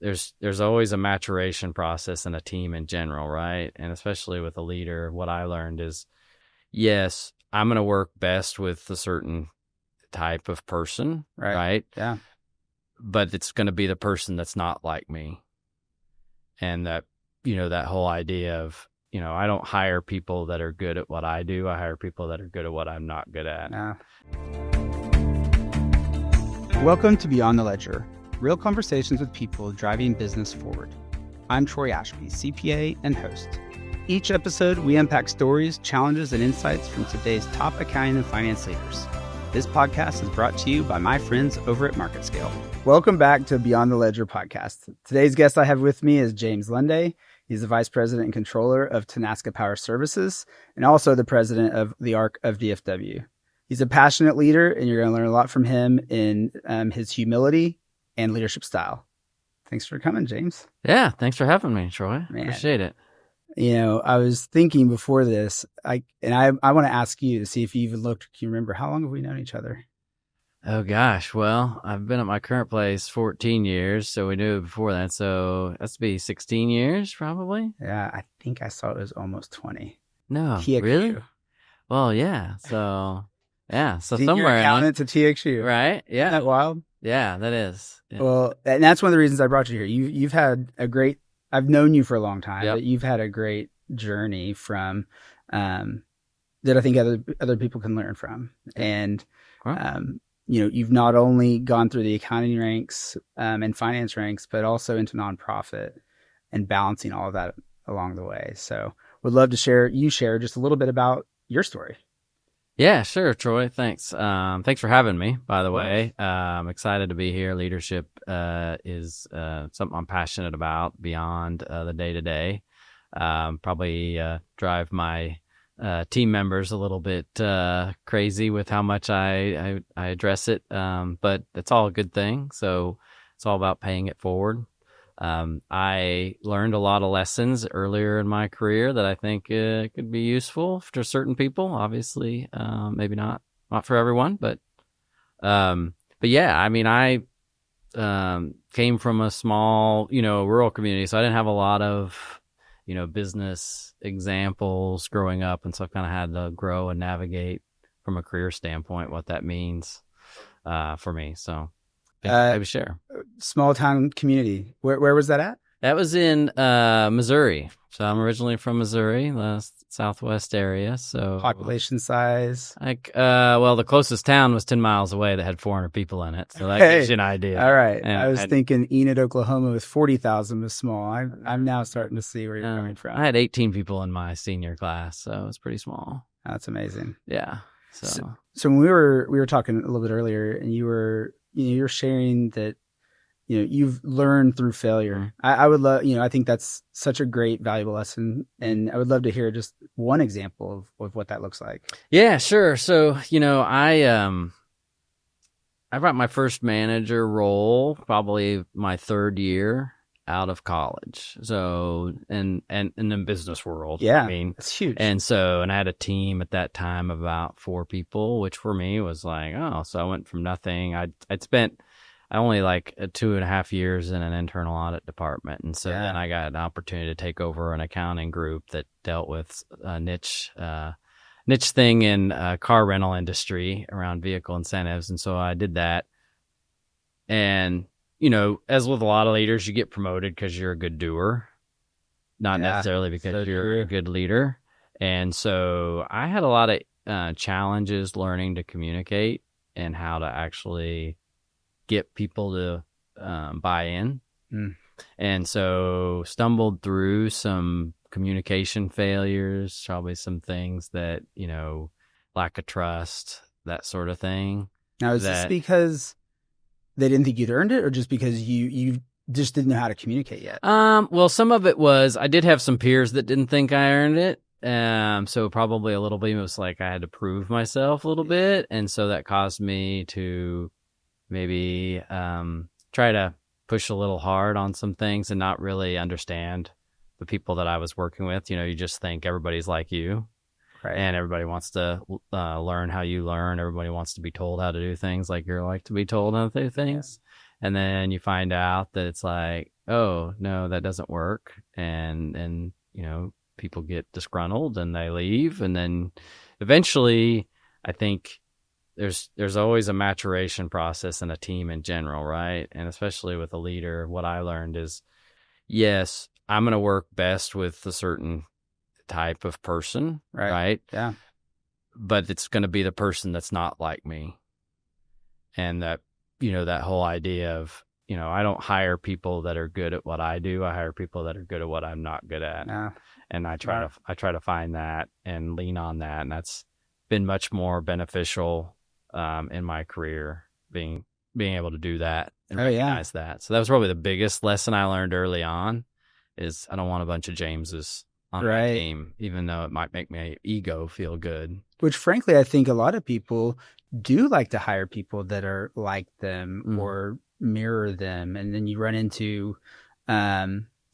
there's always a maturation process in a team in general, right? And especially with a leader, what I learned is, yes, I'm going to work best with a certain type of person, right? Yeah. But it's going to be the person that's not like me. And that, that whole idea of, I don't hire people that are good at what I do. I hire people that are good at what I'm not good at. Yeah. Welcome to Beyond the Ledger, real conversations with people driving business forward. I'm Troy Ashby, CPA and host. Each episode, we unpack stories, challenges, and insights from today's top accounting and finance leaders. This podcast is brought to you by my friends over at MarketScale. Welcome back to Beyond the Ledger podcast. Today's guest I have with me is James Lunday. He's the Vice President and Controller of Tenaska Power Services and also the President of the ARC of DFW. He's a passionate leader, and you're going to learn a lot from him in his humility and leadership style. Thanks for coming, James. Yeah, thanks for having me, Troy. Man. Appreciate it. I was thinking before this, I want to ask you to see if you even looked. Can you remember how long have we known each other? Oh gosh, well, I've been at my current place 14 years, so we knew it before that. So that's be 16 years, probably. Yeah, I think I saw it was almost 20. No, TXU. really? Well, yeah. So Senior somewhere accountant to TXU, right? Yeah, Isn't that wild? Yeah, that is. Yeah. Well, and that's one of the reasons I brought you here. You've had a great. I've known you for a long time, Yep. but you've had a great journey from that I think other people can learn from. And Wow. you've not only gone through the accounting ranks and finance ranks, but also into nonprofit and balancing all of that along the way. So would love to share just a little bit about your story. Yeah, sure, Troy. Thanks. Thanks for having me, by the way. I'm excited to be here. Leadership is something I'm passionate about beyond the day-to-day. Probably drive my team members a little bit crazy with how much I address it, but it's all a good thing. So it's all about paying it forward. I learned a lot of lessons earlier in my career that I think could be useful to certain people. Obviously, maybe not for everyone, but yeah. I mean, I came from a small, rural community, so I didn't have a lot of, business examples growing up, and so I kind of had to grow and navigate from a career standpoint what that means for me. So. Maybe share. Small town community. Where was that at? That was in Missouri. So I'm originally from Missouri, the southwest area. So Population size. The closest town was 10 miles away that had 400 people in it. So that gives you an idea. All right. And I was thinking Enid, Oklahoma with 40,000 was small. I'm now starting to see where you're coming from. I had 18 people in my senior class, so it was pretty small. That's amazing. Yeah. So when we were talking a little bit earlier, and you're sharing that, you've learned through failure. I would love, I think that's such a great, valuable lesson. And I would love to hear just one example of what that looks like. Yeah, sure. So, I got my first manager role, probably my third year out of college. So, and in the business world, yeah, I mean, it's huge. And I had a team at that time of about 4 people, which for me was like, so I went from nothing. I'd spent only like 2.5 years in an internal audit department. And so then I got an opportunity to take over an accounting group that dealt with a niche thing in car rental industry around vehicle incentives. And so I did that. And as with a lot of leaders, you get promoted because you're a good doer, not necessarily because you're a good leader. And so I had a lot of challenges learning to communicate and how to actually get people to buy in. And so stumbled through some communication failures, probably some things that, lack of trust, that sort of thing. Now, is this because they didn't think you'd earned it, or just because you just didn't know how to communicate yet? Well, some of it was I did have some peers that didn't think I earned it. So probably a little bit was like I had to prove myself a little bit. And so that caused me to maybe try to push a little hard on some things and not really understand the people that I was working with. You just think everybody's like you. Right. And everybody wants to learn how you learn. Everybody wants to be told how to do things like you're like to be told how to do things. And then you find out that it's like, oh, no, that doesn't work. And, people get disgruntled and they leave. And then eventually, I think there's always a maturation process in a team in general, right? And especially with a leader, what I learned is, yes, I'm going to work best with a certain type of person, right? Yeah. But it's going to be the person that's not like me. And that, that whole idea of, I don't hire people that are good at what I do. I hire people that are good at what I'm not good at. Yeah. And I try to find that and lean on that. And that's been much more beneficial in my career, being able to do that and recognize that. So that was probably the biggest lesson I learned early on is I don't want a bunch of Jameses on my team, even though it might make my ego feel good. Which frankly, I think a lot of people do like to hire people that are like them or mirror them. And then you run into,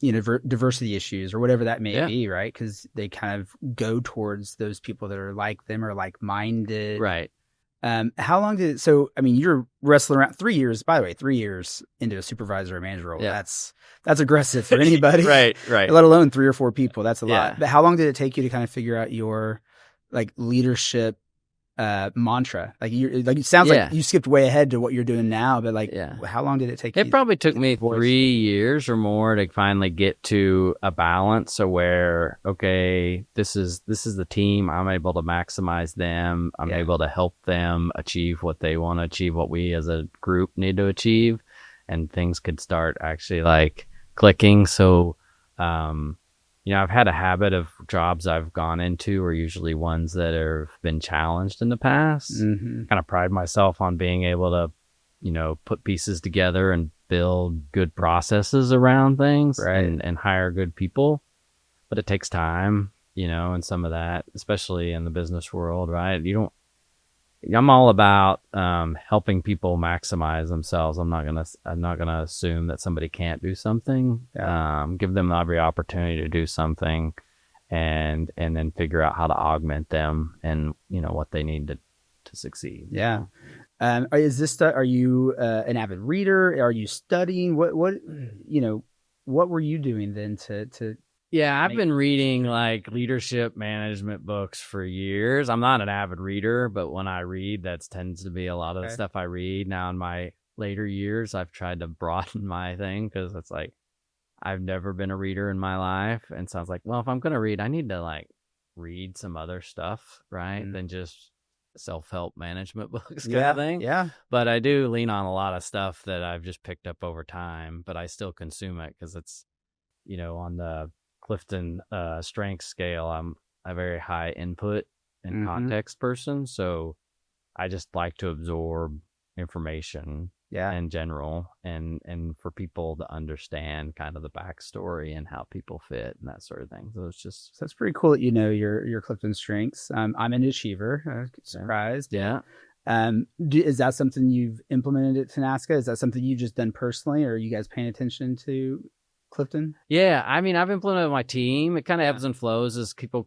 diversity issues or whatever that may be, right? Because they kind of go towards those people that are like them or like-minded. Right. How long did it, so, I mean, you're wrestling around 3 years, by the way, 3 years into a supervisor or manager role. Yeah. That's aggressive for anybody. Right. Let alone 3 or 4 people. That's a lot. But how long did it take you to kind of figure out your like leadership mantra? Like it sounds like you skipped way ahead to what you're doing now, but like how long did it take you? It probably took me 3 years or more to finally get to a balance of where, okay, this is the team. I'm able to maximize them. I'm able to help them achieve what they want to achieve, what we as a group need to achieve, and things could start actually like clicking. So I've had a habit of jobs I've gone into are usually ones that have been challenged in the past. Kind of pride myself on being able to, put pieces together and build good processes around things and hire good people. But it takes time, and some of that, especially in the business world, right? I'm all about helping people maximize themselves. I'm not gonna assume that somebody can't do something. Give them every opportunity to do something, and then figure out how to augment them and what they need to succeed. Yeah. Are you an avid reader? Are you studying? What were you doing then to Yeah, I've been reading like leadership management books for years. I'm not an avid reader, but when I read, that tends to be a lot of the stuff I read. Now in my later years, I've tried to broaden my thing because it's like I've never been a reader in my life. And so I was like, well, if I'm going to read, I need to like read some other stuff, right? Than just self-help management books kind of thing. Yeah. But I do lean on a lot of stuff that I've just picked up over time, but I still consume it because it's, on the CliftonStrengths scale, I'm a very high input and context person. So I just like to absorb information in general and for people to understand kind of the backstory and how people fit and that sort of thing. So that's pretty cool that your CliftonStrengths. I'm an achiever. Surprised. Yeah. Is that something you've implemented at Tenaska? Is that something you've just done personally, or are you guys paying attention to Clifton? Yeah, I mean, I've implemented my team. It kind of ebbs and flows as people,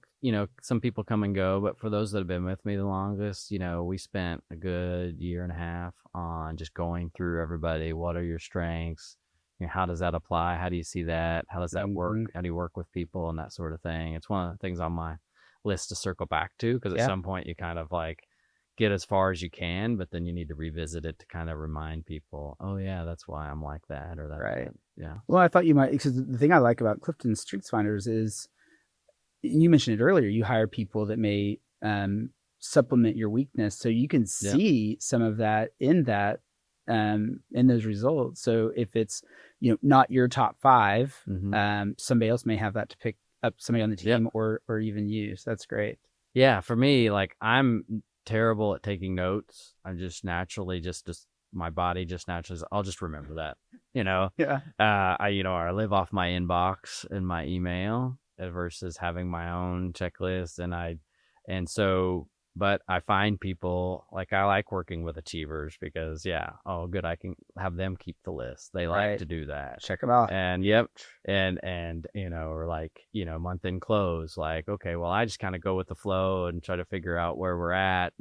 some people come and go. But for those that have been with me the longest, we spent a good year and a half on just going through everybody. What are your strengths? How does that apply? How do you see that? How does that work? How do you work with people and that sort of thing? It's one of the things on my list to circle back to because at some point you kind of like get as far as you can, but then you need to revisit it to kind of remind people, oh yeah, that's why I'm like that or that. Right. Yeah. Well, I thought you might, because the thing I like about CliftonStrengths is, you mentioned it earlier, you hire people that may supplement your weakness, so you can see some of that in those results. So if it's not your top 5, somebody else may have that to pick up, somebody on the team or even you. So that's great. Yeah, for me, like I'm terrible at taking notes. I'm just naturally my body just naturally, I'll just remember that, I live off my inbox and my email versus having my own checklist. But I find people like, I like working with achievers because good. I can have them keep the list. They like to do that. Check them out. And or like, month end close, like, okay, well, I just kind of go with the flow and try to figure out where we're at,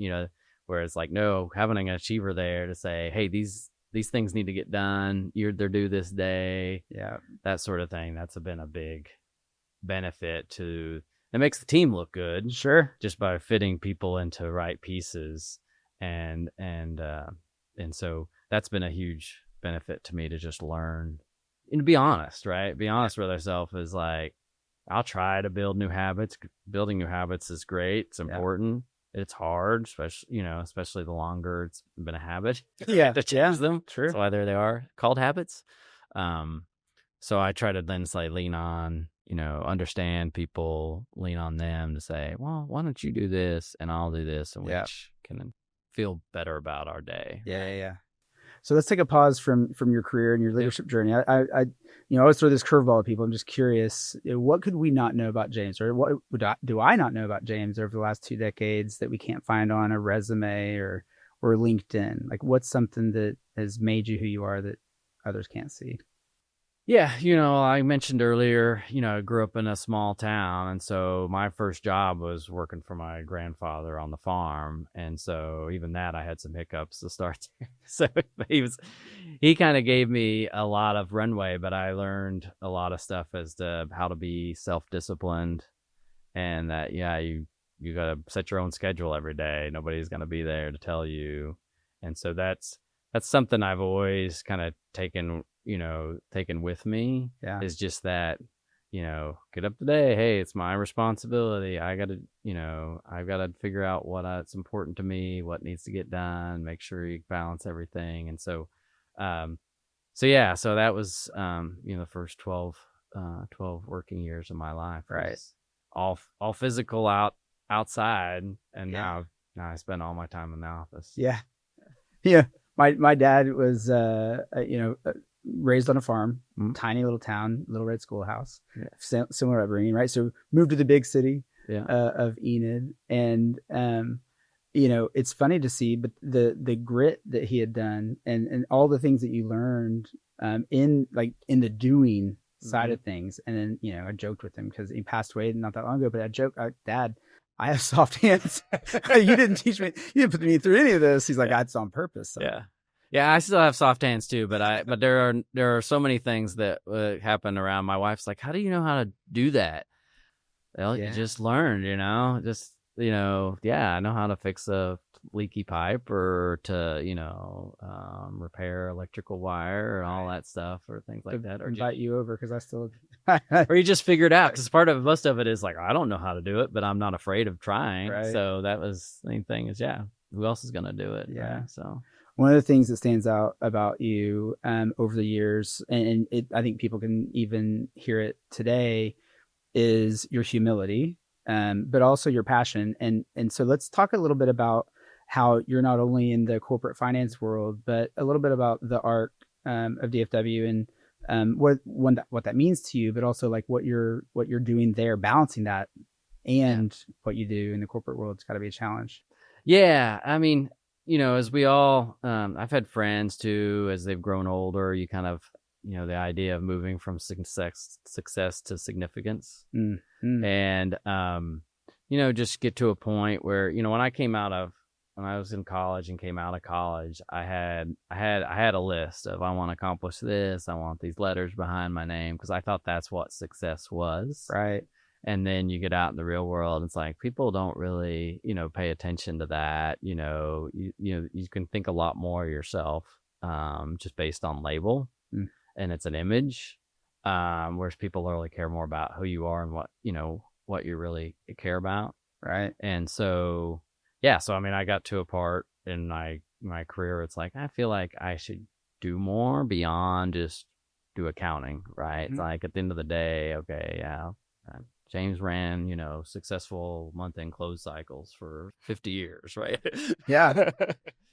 whereas like, no, having an achiever there to say, hey, these these things need to get done. They're due this day. Yeah. That sort of thing. That's been a big benefit to. It makes the team look good. Sure. Just by fitting people into right pieces, and so that's been a huge benefit to me to just learn and be honest, right? Be honest with ourselves is like, I'll try to build new habits. Building new habits is great. It's important. It's hard, especially the longer it's been a habit. Yeah. To change them. True. That's why there they are, called habits. So I try to then lean on, understand people, lean on them to say, well, why don't you do this and I'll do this, and which can feel better about our day. Yeah. So let's take a pause from your career and your leadership journey. I always throw this curveball at people. I'm just curious, what could we not know about James, or what do I not know about James over the last 2 decades that we can't find on a resume or LinkedIn? Like, what's something that has made you who you are that others can't see? Yeah, I mentioned earlier, I grew up in a small town, and so my first job was working for my grandfather on the farm, and so even that I had some hiccups to start there. So he kind of gave me a lot of runway, but I learned a lot of stuff as to how to be self-disciplined, and that you got to set your own schedule every day. Nobody's going to be there to tell you, and so that's something I've always kind of taken with me, is just that, get up today. Hey, it's my responsibility. I got to, I've got to figure out what's important to me, what needs to get done, make sure you balance everything. And so that was, the first 12 working years of my life, right? All physical outside. And now I spend all my time in the office. Yeah. My dad was, raised on a farm, tiny little town, little red schoolhouse, similar upbringing, right? So moved to the big city of Enid, and it's funny to see, but the grit that he had done, and all the things that you learned in the doing side of things. And then I joked with him because he passed away not that long ago, but I joked, Dad, I have soft hands. You didn't teach me, you didn't put me through any of this. He's like, that's on purpose. So. Yeah, I still have soft hands too, but there are so many things that happen around. My wife's like, how do you know how to do that? Well, you just learned, I know how to fix a leaky pipe, or to, repair electrical wire and all that stuff, or things like that. Or invite you over because I still, or you just figure it out, because most of it is like, I don't know how to do it, but I'm not afraid of trying. Right. So that was the main thing is, who else is going to do it? Yeah. Right? So. One of the things that stands out about you over the years, and I think people can even hear it today, is your humility, but also your passion. And so let's talk a little bit about how you're not only in the corporate finance world, but a little bit about the ARC of DFW, and what that means to you, but also like what you're doing there, balancing that and what you do in the corporate world. It's got to be a challenge. Yeah, I mean, as we all, I've had friends too, as they've grown older, you kind of, the idea of moving from success to significance. And, just get to a point where, when I was in college and came out of college, I had a list of, I want to accomplish this. I want these letters behind my name, because I thought that's what success was. Right. And then you get out in the real world, it's like people don't really, pay attention to that. You can think a lot more of yourself, just based on label, and it's an image, whereas people really care more about who you are and what you really care about. Right. And so, I got to a part in my career, it's like, I feel like I should do more beyond just do accounting, right? It's like, at the end of the day, James ran, successful month-end close cycles for 50 years, right? Yeah.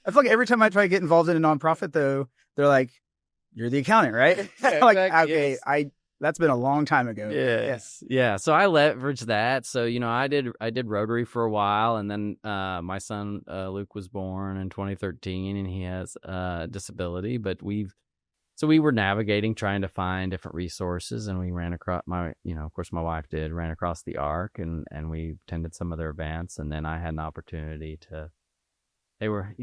I feel like every time I try to get involved in a nonprofit, though, they're like, "You're the accountant, right?" Like, okay, yes. That's been a long time ago. Yes. Yeah. So I leveraged that. So, I did Rotary for a while, and then my son Luke was born in 2013, and he has a disability, but we were navigating, trying to find different resources, and we ran across my wife ran across the ARC, and we attended some of their events, and then I had an opportunity they were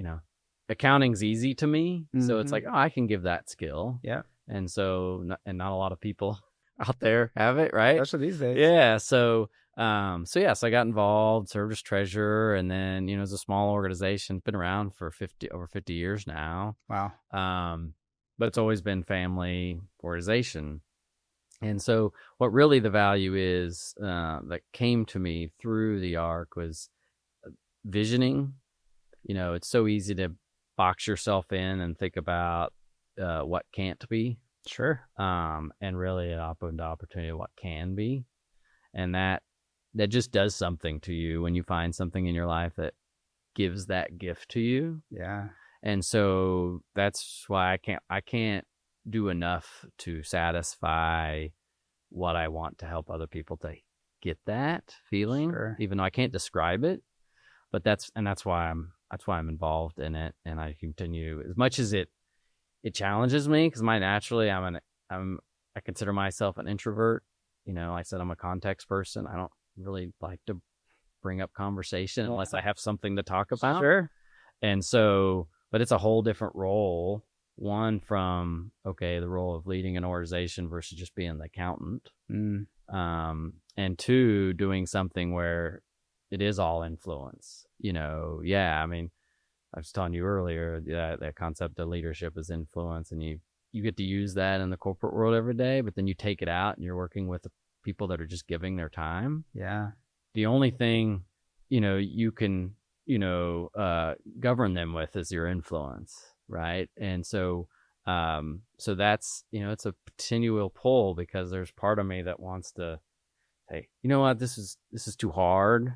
accounting's easy to me. So it's Mhm. like, oh, I can give that skill. Yeah. And so, not a lot of people out there have it, right? Especially these days. Yeah. So I got involved, served as treasurer, and then, it's a small organization, been around for over 50 years now. Wow. But it's always been family organization. And so what really the value is, that came to me through the ARC was visioning. It's so easy to box yourself in and think about what can't be. Sure. And really it opened the opportunity of what can be. And that just does something to you when you find something in your life that gives that gift to you. Yeah. And so that's why I can't do enough to satisfy what I want to help other people to get that feeling, Sure. even though I can't describe it. But that's why I'm involved in it, and I continue as much as it challenges me, because I consider myself an introvert. I said I'm a context person. I don't really like to bring up conversation unless I have something to talk about. Sure. And so, but it's a whole different role. One from, the role of leading an organization versus just being the accountant. Mm. And two, doing something where it is all influence. I was telling you earlier that concept of leadership is influence, and you get to use that in the corporate world every day, but then you take it out and you're working with the people that are just giving their time. Yeah. The only thing, you can, govern them with is your influence. Right. And so that's, it's a continual pull, because there's part of me that wants to say, you know what, this is too hard.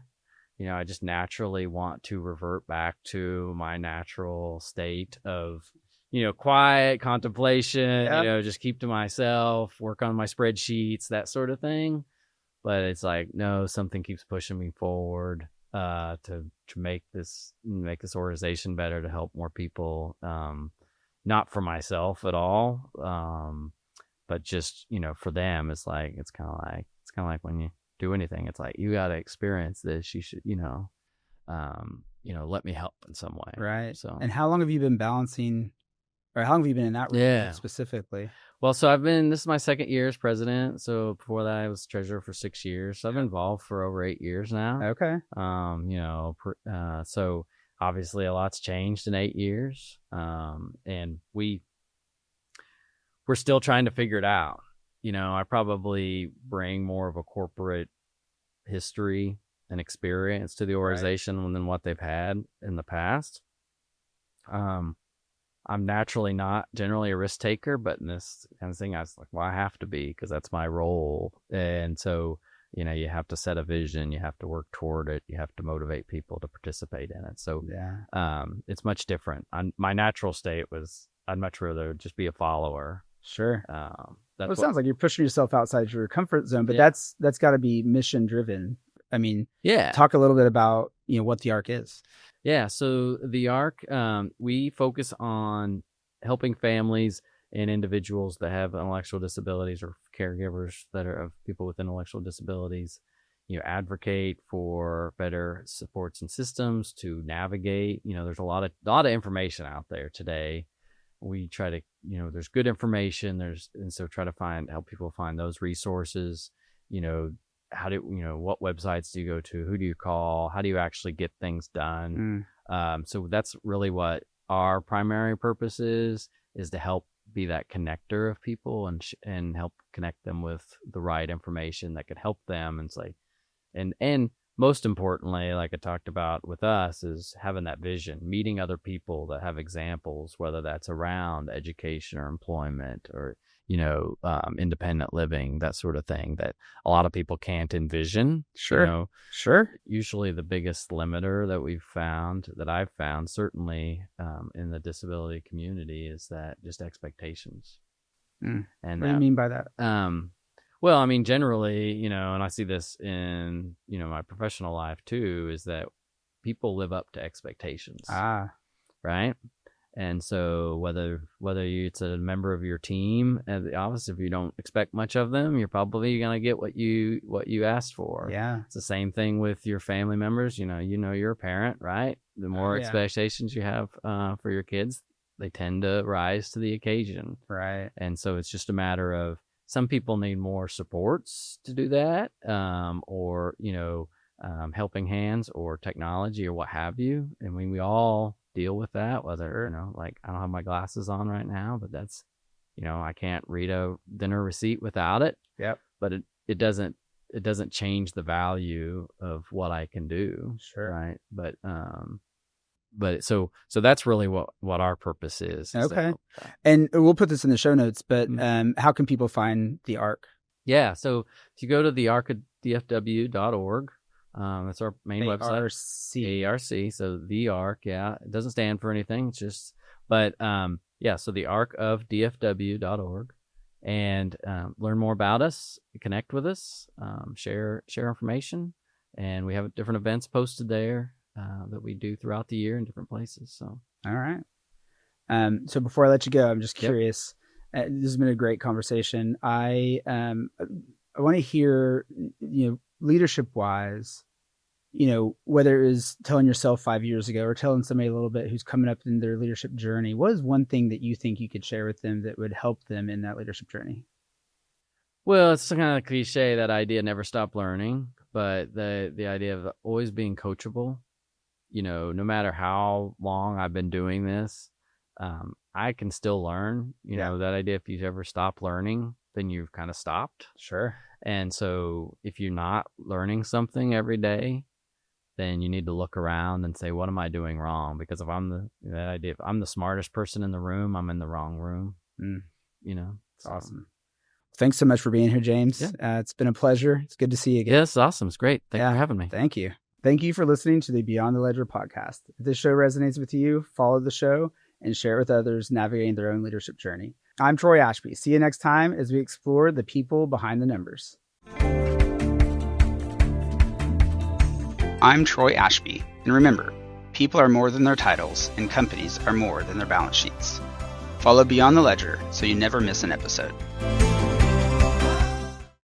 I just naturally want to revert back to my natural state of, quiet contemplation, Yep. just keep to myself, work on my spreadsheets, that sort of thing. But it's like, no, something keeps pushing me forward to make this organization better, to help more people, not for myself at all, but just, for them. It's kind of like when you do anything, it's like, you got to experience this. You should, let me help in some way. Right. So, and how long have you been balancing, or how long have you been in that role specifically? Well, so this is my second year as president. So before that, I was treasurer for 6 years. So I've been involved for over 8 years now. Okay. So obviously a lot's changed in 8 years. And we're still trying to figure it out. I probably bring more of a corporate history and experience to the organization than what they've had in the past. I'm naturally not generally a risk taker, but in this kind of thing, I was like, well, I have to be, because that's my role. And so, you have to set a vision, you have to work toward it, you have to motivate people to participate in it. So, it's much different. My natural state was, I'd much rather just be a follower. Sure. It sounds like you're pushing yourself outside your comfort zone, but that's got to be mission driven. I mean, talk a little bit about, what the ARC is. Yeah. So the ARC, we focus on helping families and individuals that have intellectual disabilities, or caregivers that are of people with intellectual disabilities, advocate for better supports and systems to navigate. There's a lot of information out there today. We try to, there's good information, and so try to help people find those resources. What websites do you go to? Who do you call? How do you actually get things done? So that's really what our primary purpose is to help be that connector of people, and help connect them with the right information that could help them. And say, and most importantly, like I talked about with us, is having that vision, meeting other people that have examples, whether that's around education or employment, or independent living, that sort of thing that a lot of people can't envision. Sure. Usually the biggest limiter that I've found, certainly in the disability community, is that just expectations. And what do you mean by that? Well, I mean, generally, and I see this in, my professional life too, is that people live up to expectations. Right. And so whether it's a member of your team at the office, if you don't expect much of them, you're probably going to get what you asked for. Yeah. It's the same thing with your family members. You're a parent, right? the more Yeah. expectations you have for your kids, they tend to rise to the occasion. Right. And so it's just a matter of, some people need more supports to do that, or, helping hands or technology or what have you. And we all deal with that, whether, like, I don't have my glasses on right now, but that's, I can't read a dinner receipt without it. Yep. But it doesn't change the value of what I can do. Sure. Right. But so that's really what our purpose is. Okay. And we'll put this in the show notes, but how can people find the ARC? Yeah. So if you go to the ARC of DFW.org, that's our main website. ARC. So the ARC. Yeah. It doesn't stand for anything. It's just, but so the ARC of DFW.org, and learn more about us, connect with us, share information. And we have different events posted there that we do throughout the year in different places. So, all right. So before I let you go, I'm just curious. This has been a great conversation. I want to hear, leadership wise, whether it was telling yourself 5 years ago or telling somebody a little bit who's coming up in their leadership journey, what is one thing that you think you could share with them that would help them in that leadership journey? Well, it's kind of cliche, that idea, never stop learning, but the idea of always being coachable. No matter how long I've been doing this, I can still learn. That idea, if you ever stop learning, then you've kind of stopped. Sure. And so if you're not learning something every day, then you need to look around and say, what am I doing wrong? Because if if I'm the smartest person in the room, I'm in the wrong room. It's awesome. Thanks so much for being here, James. Yeah. It's been a pleasure. It's good to see you again. Yes, awesome. It's great. Thanks for having me. Thank you. Thank you for listening to the Beyond the Ledger podcast. If this show resonates with you, follow the show and share it with others navigating their own leadership journey. I'm Troy Ashby. See you next time as we explore the people behind the numbers. I'm Troy Ashby. And remember, people are more than their titles, and companies are more than their balance sheets. Follow Beyond the Ledger so you never miss an episode.